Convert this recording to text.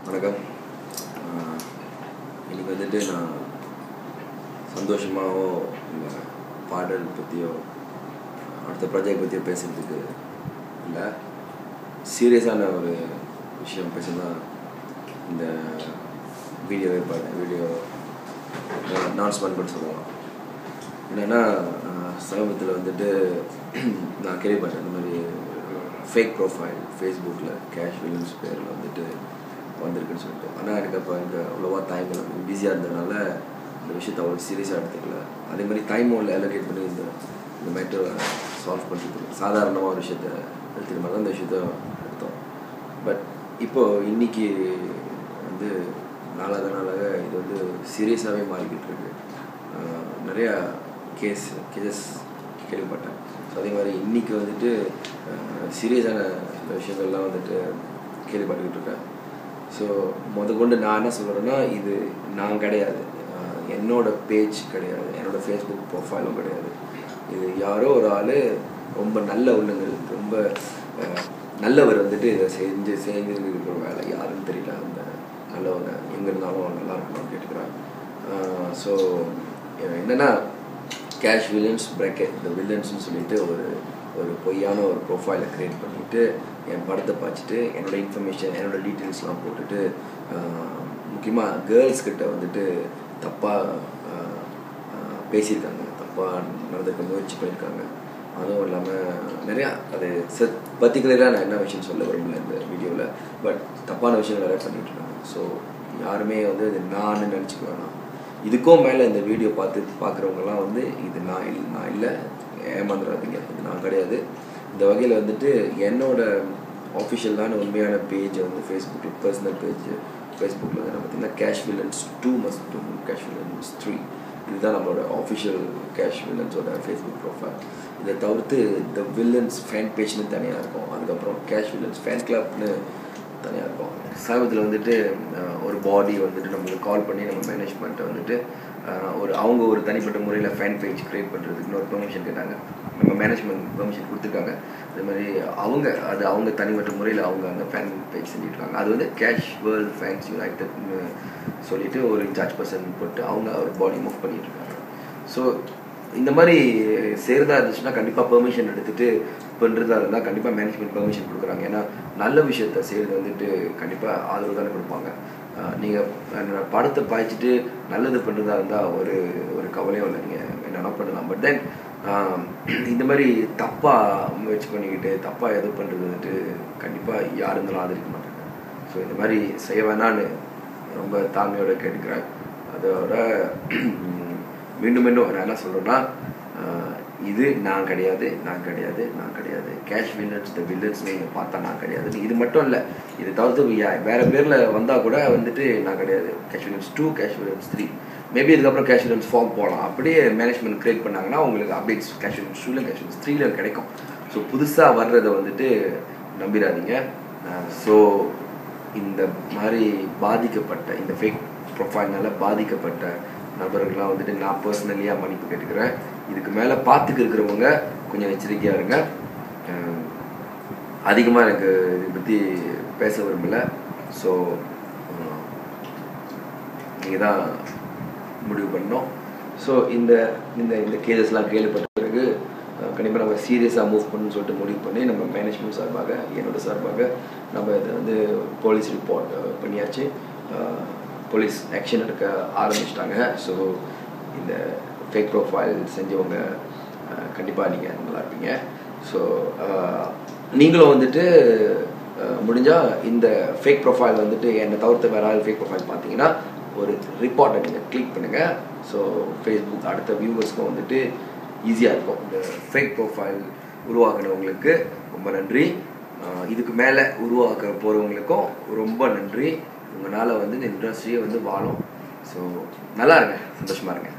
வணக்கம். இன்றைக்கி வந்துட்டு நான் சந்தோஷமாகவோ இல்லை பாடல் பற்றியோ அடுத்த ப்ராஜெக்ட் பற்றியோ பேசுகிறதுக்கு இல்லை, சீரியஸான ஒரு விஷயம் பேசணும். இந்த வீடியோ அனௌன்ஸ்மெண்ட் பண்ணி சொல்லலாம். என்னென்னா, சமீபத்தில் வந்துட்டு நான் கேள்விப்பட்டேன் இந்த மாதிரி ஃபேக் ப்ரொஃபைல் ஃபேஸ்புக்கில் கேஷ் வில்லன்ஸ் பேரில் வந்துட்டு வந்திருக்குன்னு சொல்லிட்டு. ஆனால் எனக்கு அப்போ எனக்கு அவ்வளோவா டைம் பிஸியாக இருந்ததுனால இந்த விஷயத்தை அவ்வளோ சீரியஸாக எடுத்துக்கல. அதே மாதிரி டைம் ஒன்று அலோகேட் பண்ணி இந்த மேட்டரை சால்வ் பண்ணுறதுக்கு சாதாரணமாக ஒரு விஷயத்தை எடுத்துக்கிற மாதிரி தான் இந்த விஷயத்த எடுத்தோம். பட் இப்போது இன்றைக்கி வந்து நாளாக இது வந்து சீரியஸாகவே மாறிக்கிட்டு இருக்கு. நிறையா கேசஸ் கேள்விப்பட்டேன். ஸோ அதே மாதிரி இன்றைக்கி வந்துட்டு சீரியஸான சில விஷயங்கள்லாம் வந்துட்டு கேள்விப்பட்டுக்கிட்டு இருக்கேன். ஸோ கொண்டு நான் என்ன சொல்கிறேன்னா, இது நான் கிடையாது, என்னோடய பேஜ் கிடையாது, என்னோடய ஃபேஸ்புக் ப்ரொஃபைலும் கிடையாது. இது யாரோ ஒரு ஆள் ரொம்ப நல்ல உள்ளங்கள், ரொம்ப நல்லவர் வந்துட்டு இதை செஞ்சு இருக்கிற வேலை யாருன்னு தெரியல. அந்த நல்லவங்க எங்கே இருந்தாலும் நல்லா இருக்கணும்னு கேட்டுக்கிறேன். ஸோ என்னென்னா, கேஷ் வில்லன்ஸ் ப்ராக்கெட் த வில்லன்ஸ்னு சொல்லிட்டு ஒரு பொய்யான ஒரு ப்ரொஃபைலை க்ரியேட் பண்ணிவிட்டு என் படத்தை பார்த்துட்டு என்னோடய இன்ஃபர்மேஷன் என்னோடய டீட்டெயில்ஸ்லாம் போட்டுட்டு முக்கியமாக கேர்ள்ஸ்கிட்ட வந்துட்டு தப்பாக பேசியிருக்காங்க, தப்பாக நடந்துக்க முயற்சி பண்ணியிருக்காங்க. அதுவும் இல்லாமல் நிறையா அது பர்டிகுலராக நான் என்ன விஷயம் சொல்ல விரும்பல இந்த வீடியோவில். பட் தப்பான விஷயங்கள் நிறையா பண்ணிகிட்ருக்காங்க. ஸோ யாருமே வந்து இது நான் நினச்சிக்க வேணாம். இதுக்கும் மேலே இந்த வீடியோ பார்க்குறவங்கலாம் வந்து இது நான் இல்லை, ஏமாந்துடாதீங்க, இது நான் கிடையாது. இந்த வகையில் வந்துட்டு என்னோடய ஆஃபிஷியலான உண்மையான பேஜை வந்து ஃபேஸ்புக்கில் பர்சனல் பேஜ் ஃபேஸ்புக்கில் வந்து பார்த்திங்கன்னா கேஷ் வில்லன்ஸ் 2 கேஷ் வில்லன்ஸ் 3 இதுதான் நம்மளோட ஆஃபிஷியல் கேஷ் வில்லன்ஸோட ஃபேஸ்புக் ப்ரொஃபைல். இதை தவிர்த்து த வில்லன்ஸ் ஃபேன் பேஜ்னு தனியாக இருக்கும். அதுக்கப்புறம் கேஷ் வில்லன்ஸ் ஃபேன் கிளப்னு தனியாக இருக்கும். சமீபத்தில் வந்துட்டு ஒரு பாடி வந்துட்டு நம்மளுக்கு கால் பண்ணி நம்ம மேனேஜ்மெண்ட்டை வந்துட்டு அவங்க ஒரு தனிப்பட்ட முறையில் ஃபேன் பேஜ் க்ரியேட் பண்ணுறதுக்குன்னு ஒரு பெர்மிஷன் கேட்டாங்க. நம்ம மேனேஜ்மெண்ட் பெர்மிஷன் கொடுத்துருக்காங்க. அதே மாதிரி அவங்க தனிப்பட்ட முறையில் அவங்க அந்த ஃபேன் பேஜ் செஞ்சுட்ருக்காங்க. அது வந்து கேஷ் வேர்ல்ட் ஃபேன்ஸ் யுனைடெட்னு சொல்லிட்டு ஒரு இன்சார்ஜ் பர்சன் போட்டு அவங்க ஒரு பாடி மூவ் பண்ணிகிட்ருக்காங்க. ஸோ இந்த மாதிரி செய்கிறதா இருந்துச்சுன்னா கண்டிப்பாக பெர்மிஷன் எடுத்துகிட்டு பண்ணுறதா இருந்தால் கண்டிப்பாக மேனேஜ்மெண்ட் பெர்மிஷன் கொடுக்குறாங்க. ஏன்னா நல்ல விஷயத்த செய்கிறது வந்துட்டு கண்டிப்பாக ஆதரவு தானே கொடுப்பாங்க. நீங்கள் படத்தை பாய்ச்சிட்டு நல்லது பண்ணுறதா இருந்தால் ஒரு கவலையும் இல்லை, நீங்கள் என்னென்ன பண்ணலாம். பட் தென் இந்த மாதிரி தப்பாக முயற்சி பண்ணிக்கிட்டு தப்பாக எது பண்ணுறது வந்துட்டு கண்டிப்பாக யார் இருந்தாலும் ஆதரிக்க மாட்டாங்க. ஸோ இந்த மாதிரி செய்ய வேணான்னு ரொம்ப தாழ்மையோடு கேட்டுக்கிறேன். அதோட மீண்டும் நான் என்ன சொல்கிறேன்னா, இது நான் கிடையாது. கேஷ் வில்லன்ஸ் த வில்லன்ஸ் நீங்கள் பார்த்தா நான் கிடையாது. இது மட்டும் இல்லை, இது தவிர்த்து வேறு பேரில் வந்தால் கூட வந்துட்டு நான் கிடையாது. Cash villains 2 cash villains 3 maybe இதுக்கப்புறம் கேஷ் வில்லன்ஸ் 4 போகலாம். அப்படியே மேனேஜ்மெண்ட் க்ரியேட் பண்ணாங்கன்னா உங்களுக்கு updates cash villains 2 cash villains 3 கிடைக்கும். ஸோ புதுசாக வர்றதை வந்துட்டு நம்பிடாதீங்க. ஸோ இந்த மாதிரி பாதிக்கப்பட்ட இந்த ஃபேக் ப்ரொஃபைல்னால பாதிக்கப்பட்ட நபர்கள்லாம் வந்துட்டு நான் பர்சனலியாக மன்னிப்பு கேட்டுக்கிறேன். இதுக்கு மேலே இருக்கிறவங்க கொஞ்சம் எச்சரிக்கையாக இருங்க. அதிகமாக எனக்கு இதை பற்றி பேச விரும்பலை. ஸோ நீங்கள் தான் முடிவு பண்ணோம். ஸோ இந்த இந்த கேசஸ்லாம் கேள்விப்பட்ட பிறகு கண்டிப்பாக நம்ம சீரியஸாக மூவ் பண்ணணும்னு சொல்லிட்டு முடிவு பண்ணி நம்ம மேனேஜ்மெண்ட் சார்பாக என்னோட சார்பாக நம்ம இதை வந்து போலீஸ் ரிப்போர்ட் பண்ணியாச்சு. போலீஸ் ஆக்ஷன் எடுக்க ஆரம்பிச்சிட்டாங்க. ஸோ இந்த ஃபேக் ப்ரொஃபைல் செஞ்சவங்க கண்டிப்பாக நீங்கள் நல்லா இருப்பீங்க. ஸோ நீங்களும் வந்துட்டு முடிஞ்சால் இந்த ஃபேக் ப்ரொஃபைல் வந்துட்டு என்னை தவிர்த்து வேறு ஆள் ஃபேக் ப்ரொஃபைல் பார்த்தீங்கன்னா ஒரு ரிப்போர்ட்டை நீங்கள் கிளிக் பண்ணுங்கள். ஸோ ஃபேஸ்புக் அடுத்த வியூவர்ஸ்க்கும் வந்துட்டு ஈஸியாக இருக்கும். இந்த ஃபேக் ப்ரொஃபைல் உருவாக்குனவங்களுக்கு ரொம்ப நன்றி. இதுக்கு மேலே உருவாக்க போகிறவங்களுக்கும் ரொம்ப நன்றி. உங்களால் வந்து இந்த இண்டஸ்ட்ரியை வந்து வாழும். ஸோ நல்லா இருங்க, சந்தோஷமாக இருங்க.